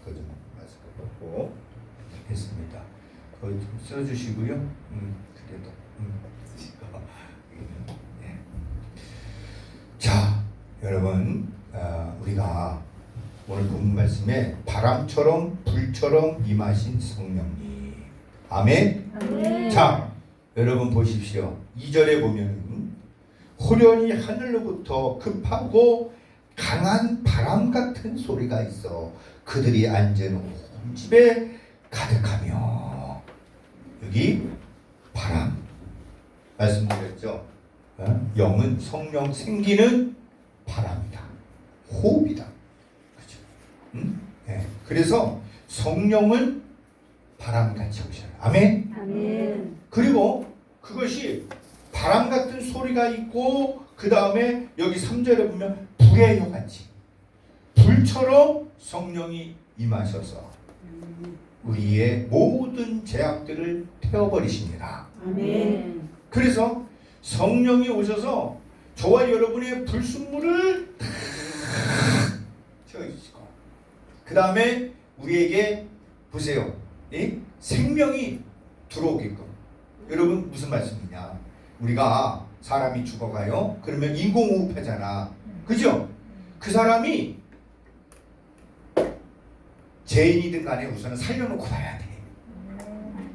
그거 좀 마스크 벗고 했습니다. 그거 좀 써주시고요. 그래도 네. 자, 여러분, 우리가 오늘 본 말씀에 바람처럼 불처럼 임하신 성령님. 아멘. 아멘. 자, 여러분 보십시오. 2절에 보면은 호련히 하늘로부터 급하고 강한 바람 같은 소리가 있어 그들이 앉은 온 집에 가득하며. 여기 바람 말씀드렸죠. 영은 성령 생기는 바람이다. 호흡이다. 그렇죠? 네. 그래서 성령은 바람같이 오셔요. 아멘. 아멘. 그리고 그것이 바람 같은 소리가 있고 그 다음에 여기 3절에 보면 불의 혀같이 불처럼 성령이 임하셔서 우리의 모든 죄악들을 태워버리십니다. 아멘. 그래서 성령이 오셔서 저와 여러분의 불순물을 다 태워주시고 그 다음에 우리에게 보세요. 이 생명이 들어오게끔. 여러분 무슨 말씀이냐? 우리가 사람이 죽어가요. 그러면 인공호흡하잖아. 그죠? 그 사람이 죄인이든 간에 우선은 살려놓고 봐야 돼.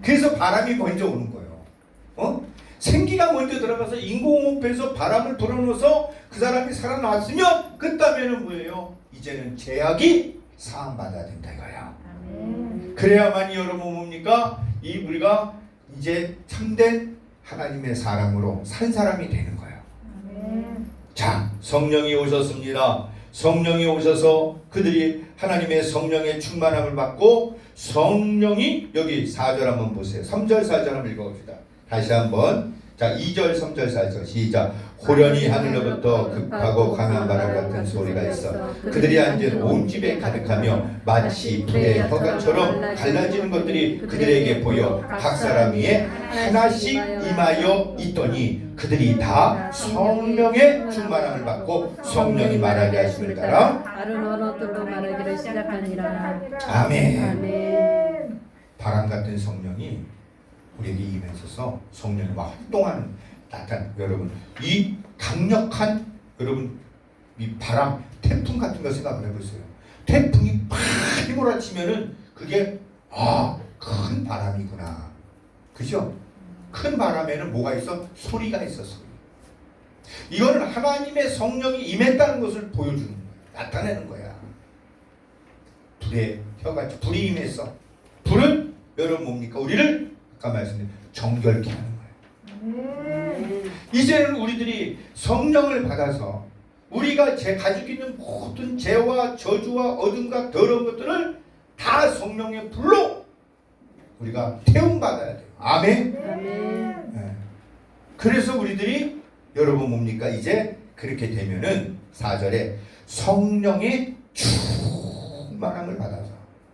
그래서 바람이 먼저 오는 거예요. 생기가 먼저 들어가서 인공호흡해서 바람을 불어넣어서 그 사람이 살아났으면 그다음에는 뭐예요? 이제는 죄악이 사함받아야 된다 이거예요. 그래야만이 여러분 뭡니까? 이 우리가 이제 참된 하나님의 사람으로 산 사람이 되는 거예요. 자, 성령이 오셨습니다. 성령이 오셔서 그들이 하나님의 성령의 충만함을 받고 성령이 여기 4절 한번 보세요. 3절 4절 한번 읽어봅시다. 다시 한번. 자, 2절 3절 4절 시작. 호련히 하늘로부터 급하고 강한 바람 같은 소리가 있어 그들이 앉은 온 집에 가득하며 마치 불의 혀같처럼 갈라지는 것들이 그들에게 보여 각 사람 위에 하나씩 임하여 있더니 그들이 다 성령의 충만함을 받고 성령이 말하게 하심을 따라 다른 언어들로 말하기를 시작하니라. 아멘. 아멘. 바람 같은 성령이 우리에게 임해서 성령이 막 활동하는 여러분 이 강력한 여러분 이 바람 태풍 같은 거 생각을 해보세요. 태풍이 팍 휘몰아치면은 그게 큰 바람이구나. 그죠? 큰 바람에는 뭐가 있어? 소리가 있어. 소리. 이거는 하나님의 성령이 임했다는 것을 보여주는 거야. 나타내는 거야. 불의 혀같이 불이 임했어. 불은 여러분 뭡니까? 우리를 아까 말씀드린 정결케 하는 거예요. 이제는 우리들이 성령을 받아서 우리가 가지고 있는 모든 죄와 저주와 어둠과 더러운 것들을 다 성령의 불로 우리가 태움받아야 돼요. 아멘. 아멘. 네. 그래서 우리들이 여러분 뭡니까? 이제 그렇게 되면은 4절에 성령의 충만함을 받아서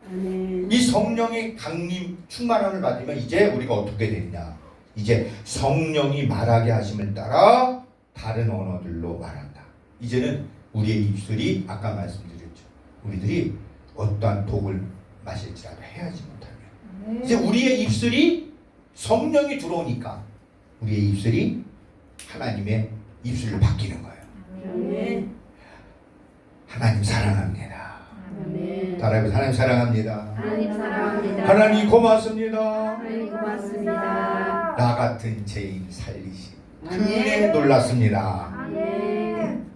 아멘. 이 성령의 강림 충만함을 받으면 이제 우리가 어떻게 되느냐? 이제 성령이 말하게 하심을 따라 다른 언어들로 말한다. 이제는 우리의 입술이 아까 말씀드렸죠. 우리들이 어떠한 독을 마실지라도 해야지 못하면 이제 우리의 입술이 성령이 들어오니까 우리의 입술이 하나님의 입술로 바뀌는 거예요. 아멘. 하나님 사랑합니다. 아멘. 따라해보세요. 하나님 사랑합니다. 하나님 사랑합니다. 하나님 고맙습니다. 하나님 고맙습니다. 나 같은 죄인 살리시 그 아멘. 은혜에 놀랐습니다. 아멘.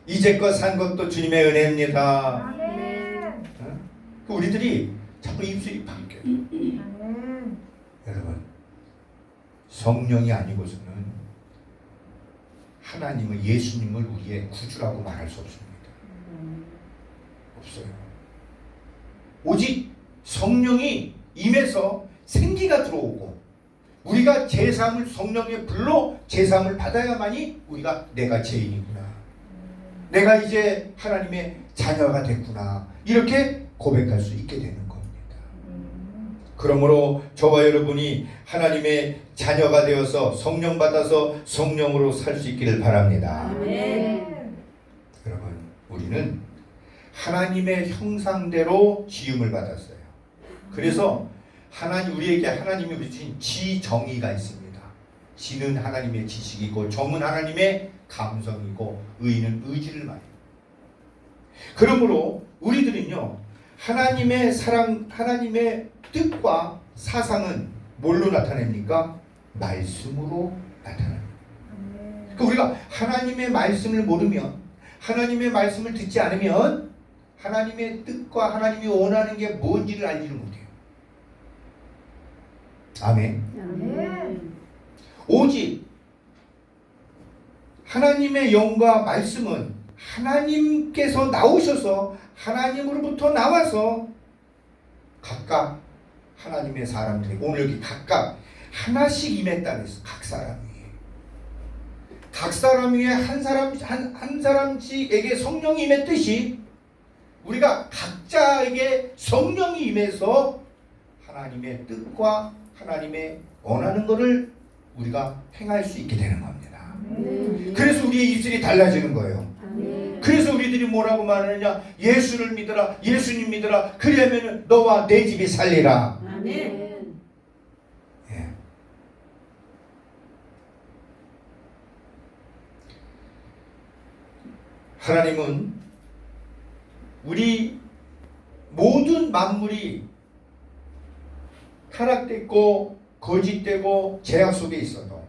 이제껏 산 것도 주님의 은혜입니다. 아멘. 우리들이 자꾸 입술이 바뀌어요. 여러분 성령이 아니고서는 하나님을 예수님을 우리의 구주라고 말할 수 없습니다. 없어요. 오직 성령이 임해서 생기가 들어오고 우리가 제사함을 성령의 불로 제사함을 받아야만이 우리가 내가 죄인이구나. 내가 이제 하나님의 자녀가 됐구나. 이렇게 고백할 수 있게 되는 겁니다. 그러므로 저와 여러분이 하나님의 자녀가 되어서 성령 받아서 성령으로 살 수 있기를 바랍니다. 아멘. 여러분 우리는 하나님의 형상대로 지음을 받았어요. 그래서 우리에게 하나님이 주신 지정의가 있습니다. 지는 하나님의 지식이고 정은 하나님의 감성이고 의는 의지를 말해요. 그러므로 우리들은요, 하나님의 사랑, 하나님의 뜻과 사상은 뭘로 나타냅니까? 말씀으로 나타납니다. 그러니까 우리가 하나님의 말씀을 모르면, 하나님의 말씀을 듣지 않으면 하나님의 뜻과 하나님이 원하는 게 뭔지를 알지를 못해요. 아멘. 아멘. 오직 하나님의 영과 말씀은 하나님께서 나오셔서 하나님으로부터 나와서 각각 하나님의 사람들이 오늘 여기 각각 하나씩 임했다 그랬어. 각 사람 위에. 각 사람 위에 한 사람씩에게 성령이 임했듯이 우리가 각자에게 성령이 임해서 하나님의 뜻과 하나님의 원하는 것을 우리가 행할 수 있게 되는 겁니다. 아멘. 그래서 우리의 입술이 달라지는 거예요. 아멘. 그래서 우리들이 뭐라고 말하느냐? 예수를 믿어라, 예수님 믿어라. 그러면 너와 내 집이 살리라. 아멘. 예. 하나님은 우리 모든 만물이 타락됐고 거짓되고 죄악 속에 있어도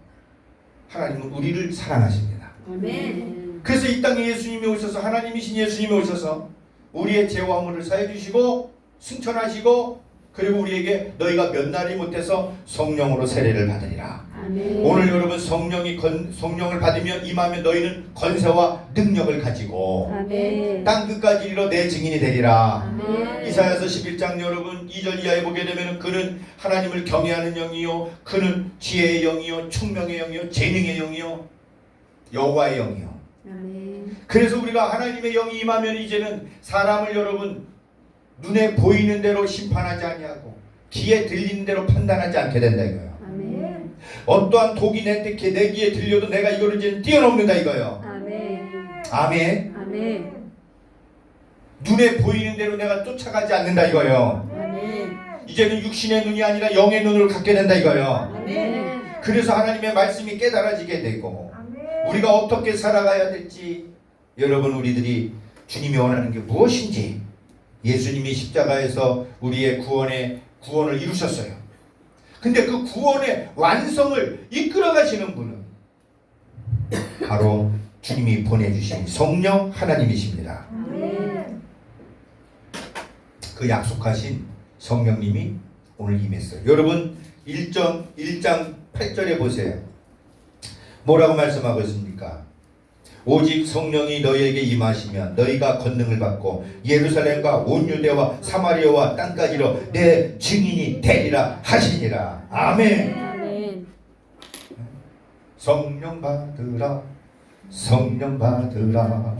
하나님은 우리를 사랑하십니다. 아멘. 그래서 이 땅에 예수님이 오셔서, 하나님이신 예수님이 오셔서 우리의 죄와 허물을 사해 주시고 승천하시고, 그리고 우리에게 너희가 몇 날이 못해서 성령으로 세례를 받으리라. 아멘. 오늘 여러분 성령을 받으면 임하면 너희는 권세와 능력을 가지고 아멘. 땅 끝까지 이르러 내 증인이 되리라. 아멘. 이사야서 11장 여러분 2절 이하에 보게 되면 그는 하나님을 경외하는 영이요, 그는 지혜의 영이요, 총명의 영이요, 재능의 영이요, 여호와의 영이요. 아멘. 그래서 우리가 하나님의 영이 임하면 이제는 사람을 여러분 눈에 보이는 대로 심판하지 아니하고 귀에 들리는 대로 판단하지 않게 된다 이거예요. 아멘. 어떠한 독이 내 귀에 들려도 내가 이거를 이제 뛰어넘는다 이거예요. 아멘. 아멘. 아멘. 눈에 보이는 대로 내가 쫓아가지 않는다 이거예요. 아멘. 이제는 육신의 눈이 아니라 영의 눈을 갖게 된다 이거예요. 아멘. 그래서 하나님의 말씀이 깨달아지게 되고 우리가 어떻게 살아가야 될지, 여러분 우리들이 주님이 원하는 게 무엇인지, 예수님이 십자가에서 우리의 구원을 이루셨어요. 근데 그 구원의 완성을 이끌어 가시는 분은 바로 주님이 보내주신 성령 하나님이십니다. 아멘. 그 약속하신 성령님이 오늘 임했어요. 여러분 1장 8절에 보세요. 뭐라고 말씀하고 있습니까? 오직 성령이 너희에게 임하시면 너희가 권능을 받고 예루살렘과 온 유대와 사마리아와 땅까지로 내 증인이 되리라 하시니라. 아멘. 아멘. 성령 받으라, 성령 받으라.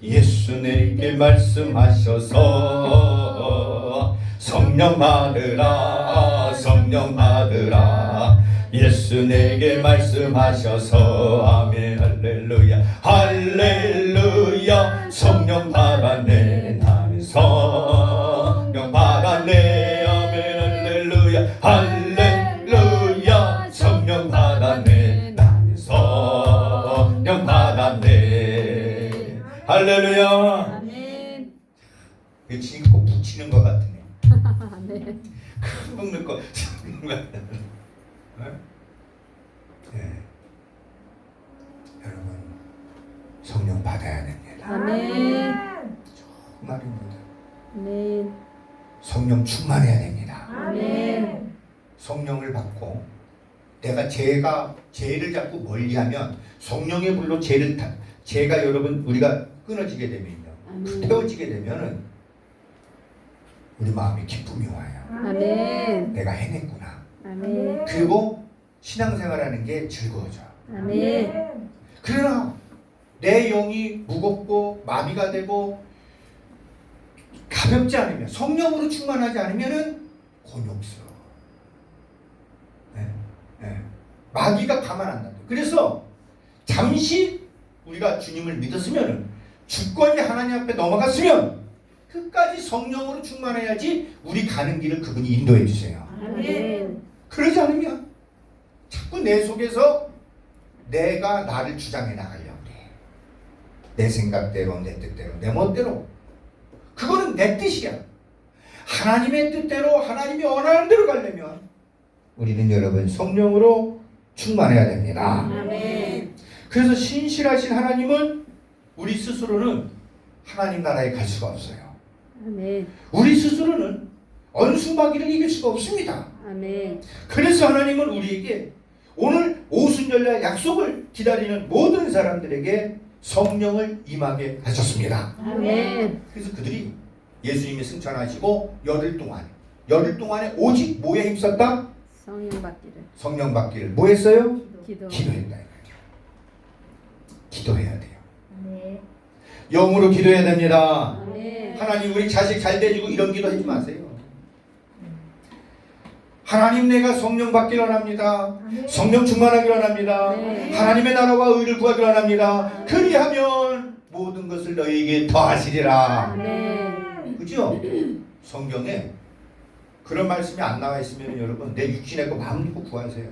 예수 내게 말씀하셔서 성령 받으라, 성령 받으라. 예수 내게 말씀하셔서 아멘. 할렐루야, 할렐루야. 성령 받았네, 나는 성령 받았네. 아멘. 할렐루야, 할렐루야. 성령 받았네, 나는 성령 받았네. 할렐루야. 아멘. 이거 지금 꼭 붙이는 것 같으네. 아멘. 먹는 거. 네. 여러분 성령 받아야 됩니다. 아멘. 말입니다. 아멘. 성령 충만해야 됩니다. 아멘. 성령을 받고 내가 죄를 자꾸 멀리하면 성령의 불로 죄가 여러분 우리가 끊어지게 되면요, 아멘. 태워지게 되면은 우리 마음에 기쁨이 와요. 아멘. 내가 해냈구나. 아멘. 그리고 신앙생활하는 게 즐거워져요. 아멘. 그러나 내 영이 무겁고 마비가 되고 가볍지 않으면, 성령으로 충만하지 않으면은 곤욕스러워. 네. 네. 마귀가 가만 안 놔둬. 그래서 잠시 우리가 주님을 믿었으면, 주권이 하나님 앞에 넘어갔으면 끝까지 성령으로 충만해야지 우리 가는 길을 그분이 인도해 주세요. 아멘. 그러지 않으면 자꾸 내 속에서 내가 나를 주장해 나가려고 그래. 내 생각대로, 내 뜻대로, 내 멋대로. 그거는 내 뜻이야. 하나님의 뜻대로, 하나님이 원하는 대로 가려면 우리는 여러분 성령으로 충만해야 됩니다. 아멘. 그래서 신실하신 하나님은 우리 스스로는 하나님 나라에 갈 수가 없어요. 아멘. 우리 스스로는 언수마귀를 이길 수가 없습니다. 아멘. 그래서 하나님은 우리에게 오늘 오순절날 약속을 기다리는 모든 사람들에게 성령을 임하게 하셨습니다. 아멘. 그래서 그들이 예수님이 승천하시고 열흘 동안에 오직 뭐에 힘썼다? 성령 받기를. 성령 받기를 뭐 했어요? 기도. 기도했다. 기도해야 돼요. 네. 영으로 기도해야 됩니다. 아멘. 하나님 우리 자식 잘 돼주고 이런 기도 하지 마세요. 하나님 내가 성령 받기를 원합니다. 성령 충만하기를 원합니다. 네. 하나님의 나라와 의를 구하기를 원합니다. 그리하면 모든 것을 너희에게 더하시리라. 아멘. 그죠? 성경에 그런 말씀이 안 나와 있으면 여러분 내 육신의 거 마음 놓고 구하세요.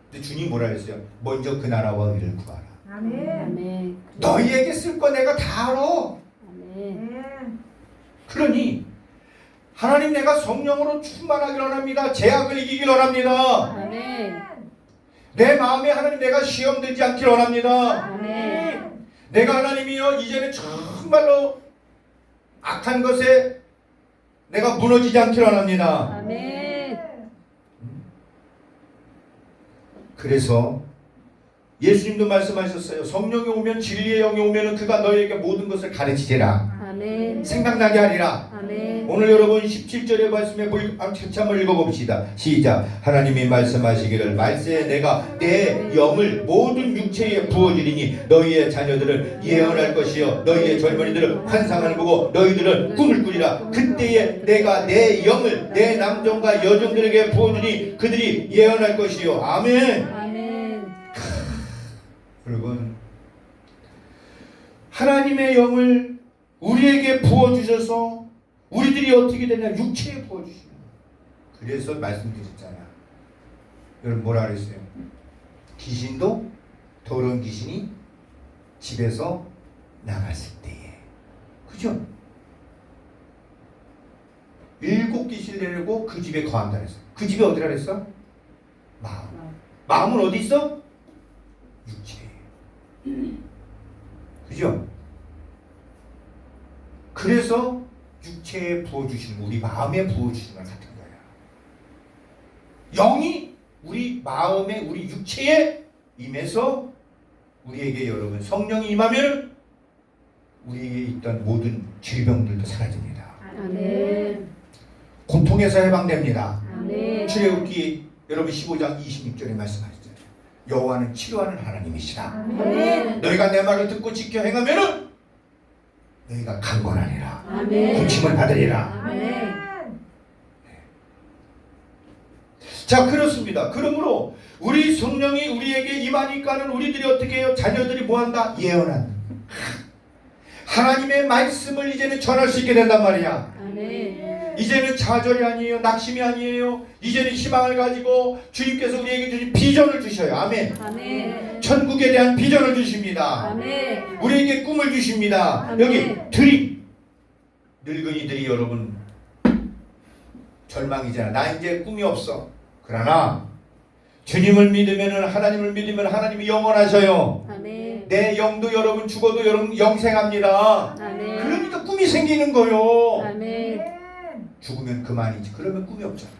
근데 주님 뭐라 했어요? 먼저 그 나라와 의를 구하라. 아멘. 아멘. 너희에게 쓸 거 내가 다 알아. 아멘. 그러니 하나님 내가 성령으로 충만하기를 원합니다. 죄악을 이기기를 원합니다. 아멘. 내 마음에 하나님 내가 시험 들지 않기를 원합니다. 아멘. 내가 하나님이여 이제는 정말로 악한 것에 내가 무너지지 않기를 원합니다. 아멘. 그래서 예수님도 말씀하셨어요. 성령이 오면 진리의 영이 오면 그가 너희에게 모든 것을 가르치리라. 아멘. 생각나게 하리라. 아멘. 오늘 여러분 17절의 말씀에 같이 한번 읽어봅시다. 시작. 하나님이 말씀하시기를 말세에 내가 내 영을 모든 육체에 부어주리니 너희의 자녀들은 예언할 것이요 너희의 젊은이들은 환상을 보고 너희들은 꿈을 꾸리라. 그때에 내가 내 영을 내 남종과 여종들에게 부어주니 그들이 예언할 것이요. 아멘. 아멘. 여러분 하나님의 영을 우리에게 부어주셔서 우리들이 어떻게 되냐? 육체에 부어주시는 거예요. 그래서 말씀드렸잖아. 여러분 뭐라 그랬어요? 귀신도 더러운 귀신이 집에서 나갔을 때에 그죠? 7 귀신을 내려고 그 집에 거한다 그랬어. 그 집이 어디라 그랬어? 마음. 마음은 어디 있어? 육체에. 그죠? 그래서 육체에 부어주시는 우리 마음에 부어주시는 것 같은 거예요. 영이 우리 마음에 우리 육체에 임해서 우리에게 여러분 성령이 임하면 우리에게 있던 모든 질병들도 사라집니다. 아멘. 고통에서 해방됩니다. 아멘. 출애굽기 여러분 15장 26절에 말씀하셨잖아요. 여호와는 치료하는 하나님이시다. 아멘. 너희가 내 말을 듣고 지켜 행하면은 너희가 강건하리라. 아멘. 고침을 받으리라. 아멘. 자 그렇습니다. 그러므로 우리 성령이 우리에게 임하니까는 우리들이 어떻게 해요? 자녀들이 뭐한다? 예언한다. 하나님의 말씀을 이제는 전할 수 있게 된단 말이야. 아멘. 이제는 좌절이 아니에요. 낙심이 아니에요. 이제는 희망을 가지고 주님께서 우리에게 주신 비전을 주셔요. 아멘. 아멘. 천국에 대한 비전을 주십니다. 아멘. 우리에게 꿈을 주십니다. 아멘. 여기 드림. 늙은이들이 여러분 절망이잖아. 나 이제 꿈이 없어. 그러나 주님을 믿으면 하나님을 믿으면 하나님이 영원하셔요. 아멘. 내 영도 여러분 죽어도 여러분 영생합니다. 아멘. 그러니까 꿈이 생기는 거요. 아멘. 죽으면 그만이지. 그러면 꿈이 없잖아.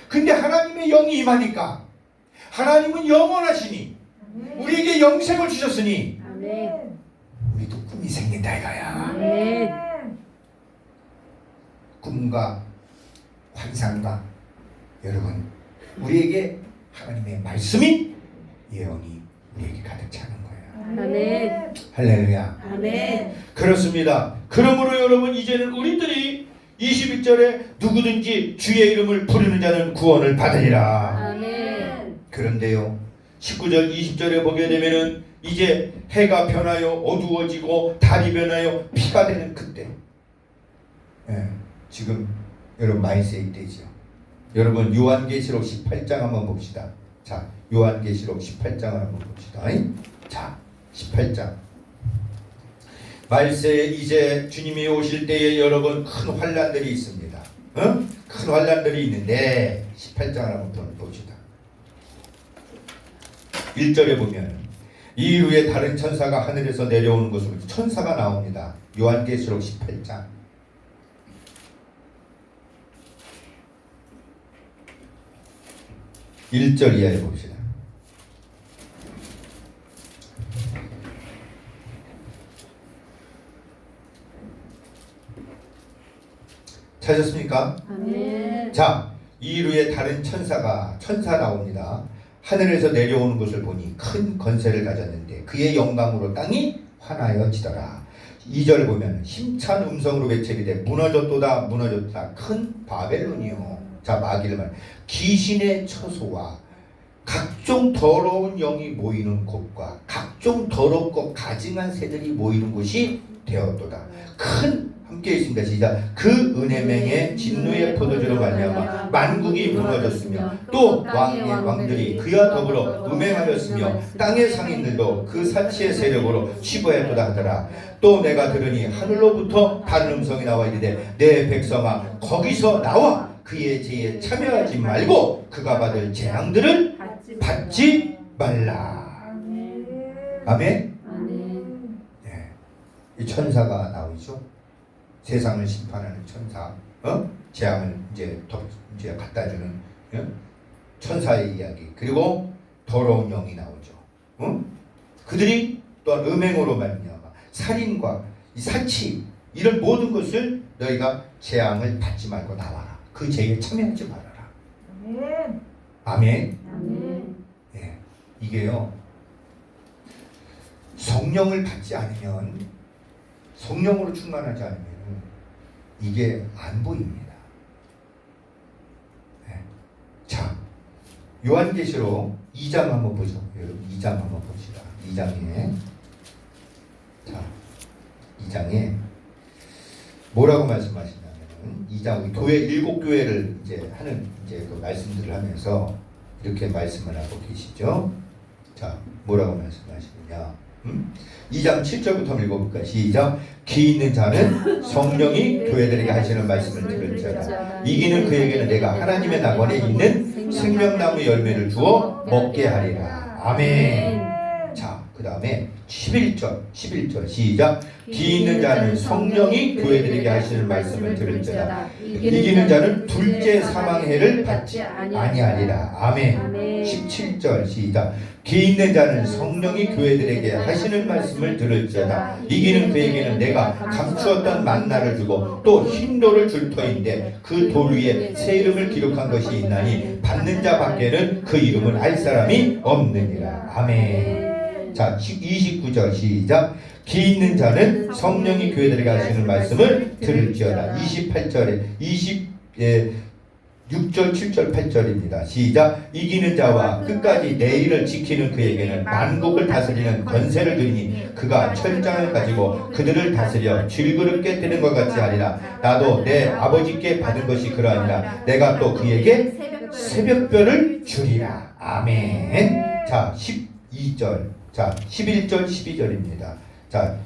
근데 하나님의 영이 임하니까 하나님은 영원하시니 우리에게 영생을 주셨으니 아멘. 우리도 꿈이 생긴다 이거야. 아멘. 꿈과 환상과 여러분 우리에게 하나님의 말씀이 예언이 우리에게 가득 차는 거예요. 아멘. 할렐루야. 아멘. 그렇습니다. 그러므로 여러분 이제는 우리들이 21절에 누구든지 주의 이름을 부르는 자는 구원을 받으리라. 아멘. 그런데요 19절 20절에 보게 되면은 이제 해가 변하여 어두워지고 달이 변하여 피가 되는 그때 예, 지금 여러분 많이 세입되죠. 여러분 요한계시록 18장 한번 봅시다. 자, 요한계시록 18장을 한번 봅시다. 자, 18장. 말세 이제 주님이 오실 때에 여러분 큰 환난들이 있습니다. 큰 환난들이 있는데 18장을 한번 봅시다. 1절에 보면 이 후에 다른 천사가 하늘에서 내려오는 것으로 천사가 나옵니다. 요한계시록 18장 1절 이하에 봅시다. 찾았습니까? 아멘. 자, 이 후에 다른 천사 나옵니다. 하늘에서 내려오는 것을 보니 큰 권세를 가졌는데 그의 영광으로 땅이 환하여지더라. 2절 보면 힘찬 음성으로 외치되 무너졌도다 무너졌다 큰 바벨론이요. 자, 마귀를 말 귀신의 처소와 각종 더러운 영이 모이는 곳과 각종 더럽고 가증한 새들이 모이는 곳이 되었도다. 큰 함께 있습니다. 시작. 그 은혜맹의 진노의 포도주로 말미암아 만국이 무너졌으며 또 왕들이 그와 더불어 음행하였으며 땅의 상인들도 그 사치의 세력으로 취부했도다 하더라. 또 내가 들으니 하늘로부터 다른 음성이 나와 이르되 내 백성아 거기서 나와 그의 죄에 참여하지 말고 그가 받을 재앙들을 받지 말라. 아멘. 네. 이 천사가 나오죠. 세상을 심판하는 천사, 재앙을 이제 갖다 주는 천사의 이야기. 그리고 더러운 영이 나오죠. 그들이 또한 음행으로 말미암아 살인과 이 사치 이런 모든 것을 너희가 재앙을 받지 말고 나와라. 그 죄에 참여하지 말아라. 아멘. 아멘. 아멘. 예, 이게요. 성령을 받지 않으면, 성령으로 충만하지 않으면 이게 안 보입니다. 네. 자, 요한계시록 2장 한번 보죠. 2장 한번 봅시다. 2장에 자, 2장에 뭐라고 말씀하시냐면 2장 교회 7교회를 이제 하는 이제 그 말씀들을 하면서 이렇게 말씀을 하고 계시죠. 자, 뭐라고 말씀하시느냐? 2장 7절부터 읽어볼까요? 시작. 기 있는 자는 성령이 교회들에게 하시는 말씀을 들을지어다. 이기는 그에게는 내가 하나님의 낙원에 있는 생명나무 열매를 주어 먹게 하리라. 아멘. 자, 그 다음에 11절 시작. 기 있는 자는 성령이 교회들에게 하시는 말씀을 들을지어다. 이기는 자는 둘째 사망해를 받지 아니하리라. 아멘. 17절 시작. 기 있는 자는 성령이 교회들에게 하시는 말씀을 들을지어다. 이기는 그에게는 내가 감추었던 만나를 주고 또 흰돌을 줄 터인데 그 돌 위에 새 이름을 기록한 것이 있나니 받는 자 밖에는 그 이름을 알 사람이 없느니라. 아멘. 자, 29절 시작. 기 있는 자는 성령이 교회들에게 하시는 말씀을 들을지어다. 28절에 6절, 7절, 8절입니다. 시작. 이기는 자와 끝까지 내 일을 지키는 그에게는 만국을 다스리는 권세를 주니 그가 철장을 가지고 그들을 다스려 질그릇게 되는 것 같이 하리라. 나도 내 아버지께 받은 것이 그러하니라. 내가 또 그에게 새벽별을 주리라. 아멘. 자, 12절. 자, 11절, 12절입니다. 자,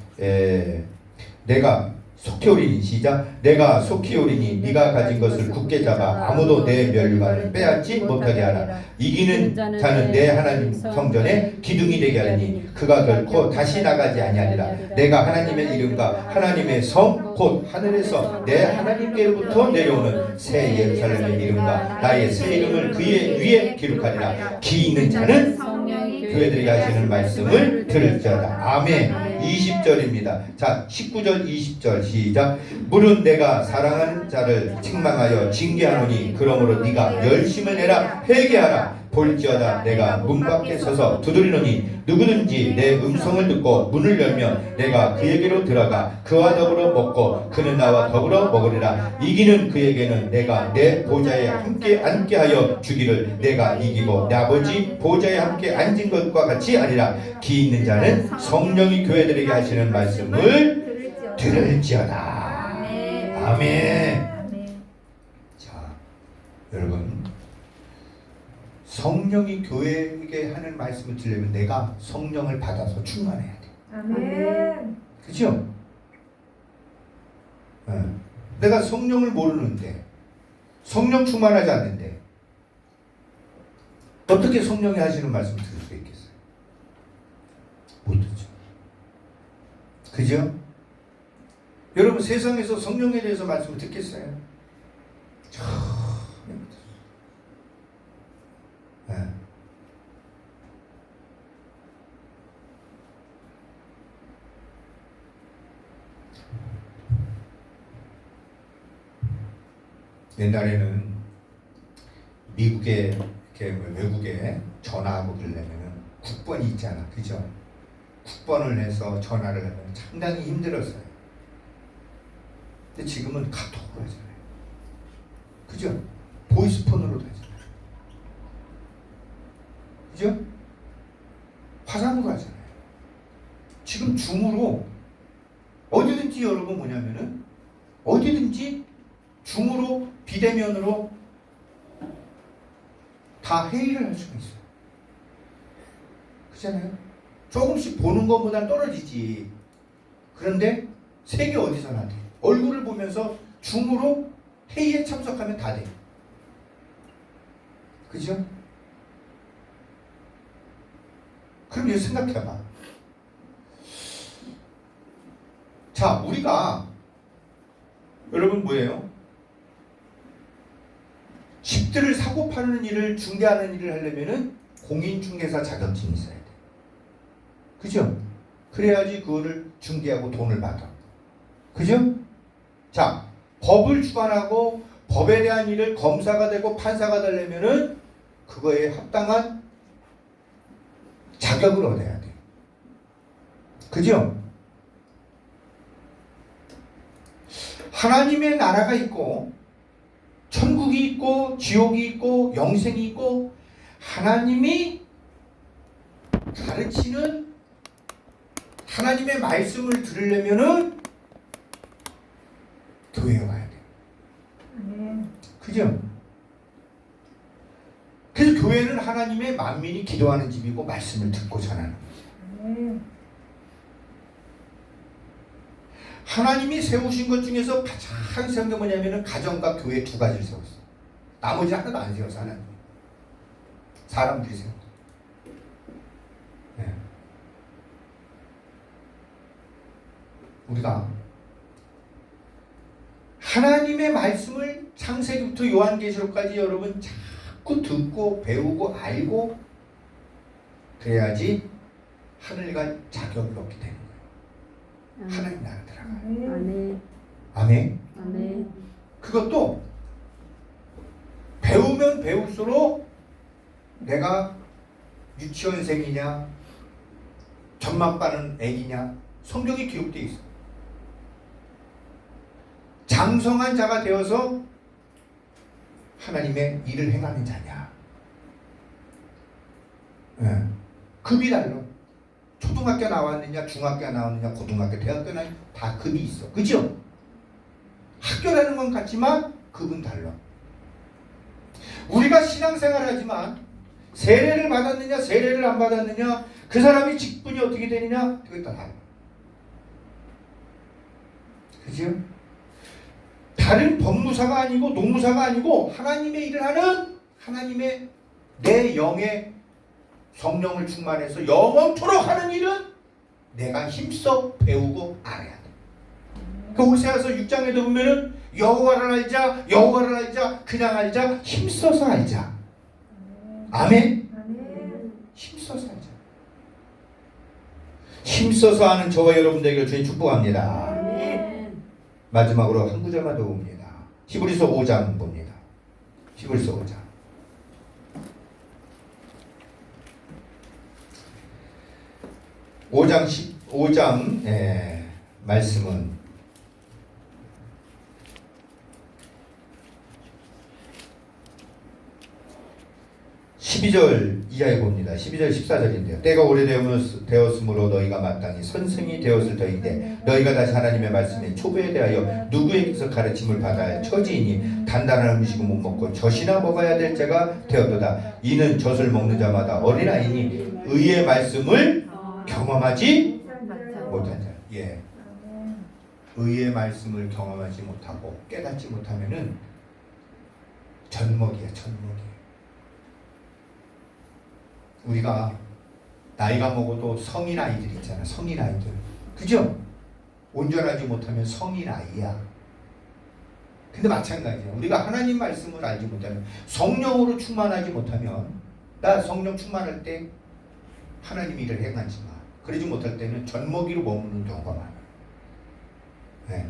내가 속히 오리니 시작. 내가 속히 오리니 네가 가진 것을 굳게 잡아 아무도 내 멸류관을 빼앗지 못하게 하라. 이기는 자는 내 하나님 성전에 기둥이 되게 하리니 그가 결코 다시 나가지 아니하리라. 내가 하나님의 이름과 하나님의 성 곧 하늘에서 내 하나님께로부터 내려오는 새 예루살렘의 이름과 나의 새 이름을 그의 위에 기록하리라. 기 있는 자는 교회들에게 하시는 말씀을 들을지어다. 아멘. 20절입니다. 자, 19절 20절 시작. 물은 내가 사랑하는 자를 책망하여 징계하노니 그러므로 네가 열심을 내라. 회개하라. 볼지어다 내가 문 밖에 서서 두드리노니 누구든지 내 음성을 듣고 문을 열면 내가 그에게로 들어가 그와 더불어 먹고 그는 나와 더불어 먹으리라. 이기는 그에게는 내가 내 보좌에 함께 앉게 하여 주기를 내가 이기고 내 아버지 보좌에 함께 앉은 것과 같이 하리라. 기 있는 자는 성령이 교회들에게 하시는 말씀을 들을지어다. 아멘. 아멘. 자, 여러분, 성령이 교회에게 하는 말씀을 들으려면 내가 성령을 받아서 충만해야 돼. 아멘. 그죠? 내가 성령을 모르는데, 성령 충만하지 않는데, 어떻게 성령이 하시는 말씀을 들을 수 있겠어요? 못 듣죠. 그죠? 여러분, 세상에서 성령에 대해서 말씀을 듣겠어요? 전혀 못 듣죠. 옛날에는 미국에 이렇게 외국에 전화하고 그러려면 국번이 있잖아, 그죠? 국번을 내서 전화를 하면 상당히 힘들었어요. 근데 지금은 카톡으로 하잖아요, 그죠? 보이스폰으로도 하잖아요, 그죠? 화상으로 하잖아요. 지금 줌으로 어디든지 여러분 뭐냐면은 어디든지 줌으로 비대면으로 다 회의를 할 수가 있어요. 그렇잖아요? 조금씩 보는 것보다 떨어지지. 그런데 세계 어디서나 돼. 얼굴을 보면서 줌으로 회의에 참석하면 다 돼. 그죠? 그럼 이거 생각해봐. 자, 우리가 여러분 뭐예요? 집들을 사고 파는 일을 중개하는 일을 하려면은 공인중개사 자격증이 있어야 돼. 그죠? 그래야지 그거를 중개하고 돈을 받아. 그죠? 자, 법을 주관하고 법에 대한 일을 검사가 되고 판사가 되려면은 그거에 합당한 자격을 얻어야 돼. 그죠? 하나님의 나라가 있고 천국이 있고 지옥이 있고 영생이 있고 하나님이 가르치는 하나님의 말씀을 들으려면은 교회에 와야 돼요. 아멘. 그죠? 그래서 교회는 하나님의 만민이 기도하는 집이고 말씀을 듣고 전하는 거죠. 아멘. 하나님이 세우신 것 중에서 가장 세운 게 뭐냐면은 가정과 교회 두 가지를 세웠어. 나머지 하나도 안 세웠어, 하나님. 사람들이 세웠어. 네. 우리가 하나님의 말씀을 창세기부터 요한계시록까지 여러분 자꾸 듣고 배우고 알고 그래야지 하늘과 자격을 얻게 되는 거예요. 하나님 나라 들어가. 아멘. 아멘. 아멘. 그것도 배우면 배울수록 내가 유치원생이냐 전만 빠는 애기냐 성경에 기록되어 있어. 장성한 자가 되어서 하나님의 일을 행하는 자냐. 네. 급이 달라. 초등학교 나왔느냐, 중학교 나왔느냐, 고등학교, 대학교 나왔느냐 다 급이 있어. 그죠? 학교라는 건 같지만 급은 달라. 우리가 신앙생활을 하지만 세례를 받았느냐, 세례를 안 받았느냐, 그 사람이 직분이 어떻게 되느냐, 그게 다 달라. 그죠? 다른 법무사가 아니고 농무사가 아니고 하나님의 일을 하는 하나님의 내 영의 성령을 충만해서 영원토록 하는 일은 내가 힘써 배우고 알아야 돼. 그 호세아서 6장에도 보면은 여호와를 알자, 여호와를 알자, 그냥 알자, 힘써서 알자. 아멘. 아멘. 힘써서 알자. 힘써서 하는 저와 여러분들에게 주님 축복합니다. 아멘. 마지막으로 한 구절만 더 봅니다. 히브리서 5장 봅니다. 히브리서 5장. 5장 말씀은 12절 이하에 봅니다. 12절 14절인데요. 때가 오래되었으므로 너희가 마땅히 선생이 되었을 터인데 너희가 다시 하나님의 말씀에 초보에 대하여 누구에게서 가르침을 받아야 할 처지이니 단단한 음식은 못 먹고 젖이나 먹어야 될 자가 되었도다. 이는 젖을 먹는 자마다 어린아이니 의의 말씀을 경험하지 못한 자. 예. 의의 말씀을 경험하지 못하고 깨닫지 못하면은 젖먹이야, 젖먹이. 우리가 나이가 먹어도 성인 아이들 있잖아, 성인 아이들. 그죠? 온전하지 못하면 성인 아이야. 근데 마찬가지야. 우리가 하나님 말씀을 알지 못하면, 성령으로 충만하지 못하면, 나 성령 충만할 때 하나님 일을 행하지 마. 그러지 못할 때는 젖먹이로 머무는 경우가 많아. 네.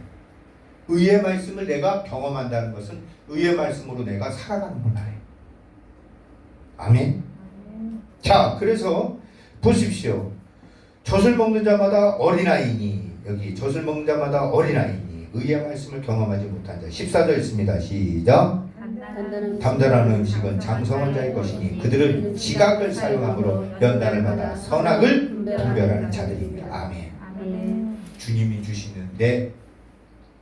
의의 말씀을 내가 경험한다는 것은 의의 말씀으로 내가 살아가는 걸 말해. 아멘. 자, 그래서 보십시오. 젖을 먹는 자마다 어린아이니, 여기 젖을 먹는 자마다 어린아이니 의의 말씀을 경험하지 못한 자. 14절 있습니다. 시작. 담대한 음식은 장성한 자의 것이니 그들은 지각을 사용함으로 연단을 받아 선악을 분별하는 자들입니다. 아멘. 주님이 주시는 내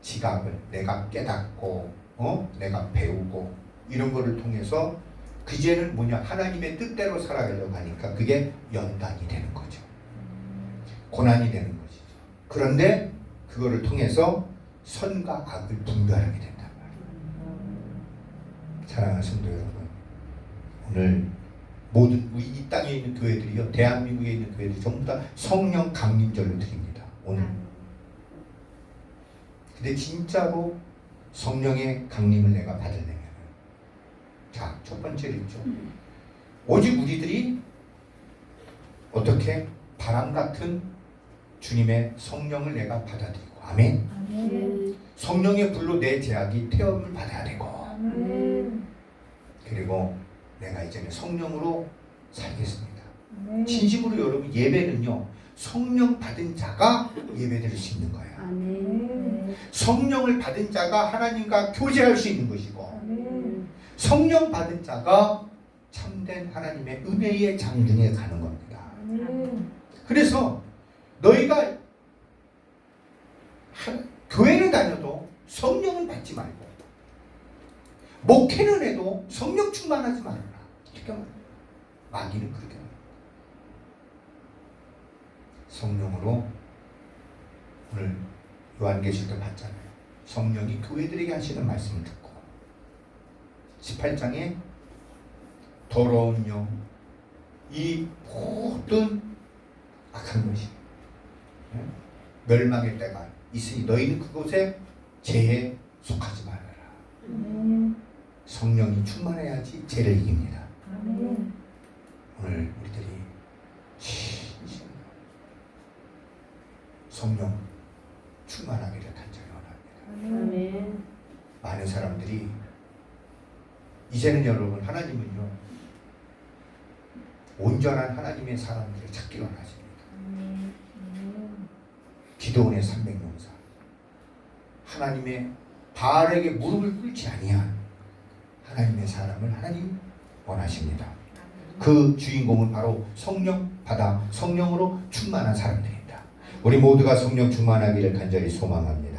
지각을 내가 깨닫고 내가 배우고 이런 거를 통해서 그제는 뭐냐, 하나님의 뜻대로 살아가려고 하니까 그게 연단이 되는 거죠. 고난이 되는 것이죠. 그런데 그거를 통해서 선과 악을 분별하게 된단 말이에요. 사랑하는 성도 여러분, 오늘 모든 이 땅에 있는 교회들이요, 대한민국에 있는 교회들이 전부 다 성령 강림절로 드립니다. 오늘. 근데 진짜로 성령의 강림을 내가 받으려면, 자, 첫 번째로 있죠. 오직 우리들이 어떻게 바람 같은 주님의 성령을 내가 받아들이고, 아멘. 성령의 불로 내 제약이 태움을 받아야 되고, 그리고 내가 이제는 성령으로 살겠습니다. 진심으로 여러분, 예배는요 성령 받은 자가 예배드릴 수 있는 거예요. 성령을 받은 자가 하나님과 교제할 수 있는 것이고, 성령 받은 자가 참된 하나님의 은혜의 장중에 가는 겁니다. 그래서 너희가 교회를 다녀도 성령을 받지 말고, 목회는 해도 성령 충만하지 말아라. 이렇게 말해요. 마귀는 그렇게 말해요. 성령으로 오늘 요한계시록 봤잖아요. 성령이 교회들에게 하시는 말씀을 듣고 18장에 더러운 영, 이 모든 악한 것이 멸망의 때가 있으니 너희는 그곳에 죄에 속하지 말아라. 성령이 충만해야지 죄를 이깁니다. 오늘 우리들이 성령 충만하기를 간절히 원합니다. 많은 사람들이 이제는 여러분, 하나님은요 온전한 하나님의 사람들을 찾기 원하십니다. 기도원의 300용사, 하나님의 바알에게 무릎을 꿇지 아니한 하나님의 사람을 하나님 원하십니다. 그 주인공은 바로 성령 받아 성령으로 충만한 사람들입니다. 우리 모두가 성령 충만하기를 간절히 소망합니다.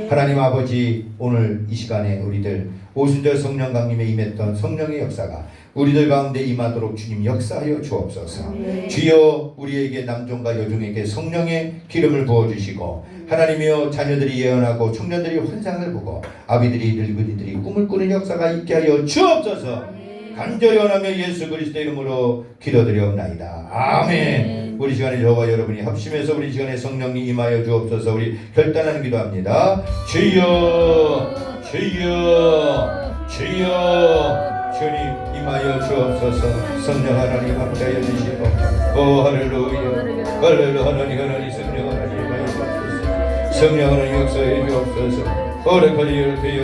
하나님 아버지, 오늘 이 시간에 우리들 오순절 성령 강림에 임했던 성령의 역사가 우리들 가운데 임하도록 주님 역사하여 주옵소서. 주여, 우리에게 남종과 여종에게 성령의 기름을 부어주시고, 하나님이여, 자녀들이 예언하고 청년들이 환상을 보고 아비들이 늙은이들이 꿈을 꾸는 역사가 있게 하여 주옵소서. 간절히 원하며 예수 그리스도의 이름으로 기도드리옵나이다. 아멘. 우리 시간에 저와 여러분이 합심해서 우리 시간에 성령님 임하여 주옵소서. 우리 결단하는 기도합니다. 주여, 주여, 주여, 주님 임하여 주옵소서. 성령 하나님 함께하여 주시고, 오 할렐루야, 할렐루야. 하나님 성령 하나님 임하여 주옵소서. 성령 하나님 역사해 주옵소서. 오래까지 열폐